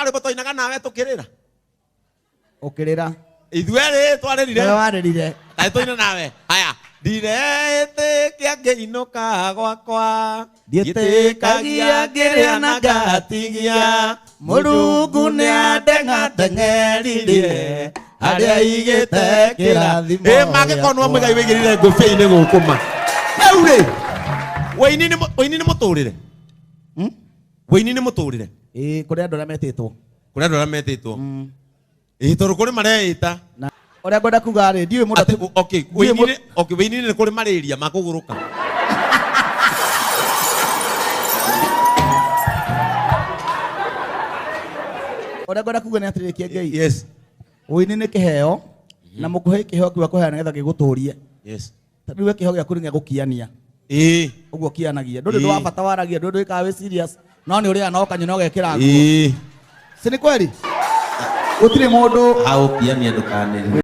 rwari botoinaga nawe tukirira ukirira ithuere twarerire wewe warerire na toina nawe haya direte kia inoka gwakwa dietekagia geria na gatigia Murungu ni andenga tengeririe aria igite kirathimo magikonwa mwigai wigirire ngufia-ini gukuma eure Waini ni muturire Waini ni muturire kuri andu aria metitwo toru kuri mareita uria ngwenda kuga ri ndiwe mundu okay Waini ni kuri mariria makuguruka uria ngwenda kuga ni atiri kiengei yes Waini ni kiheo na mukuhe kiheo kiwa kuheana getha giguturie yes tariwe kiheo gya kuringa gukiania uguo kianagia ndu ndu wa bata waragia ndu ikawa we serious no ni uria no kanyona ugekira nguo si ni kweli gutire mundu au kiania ndukanire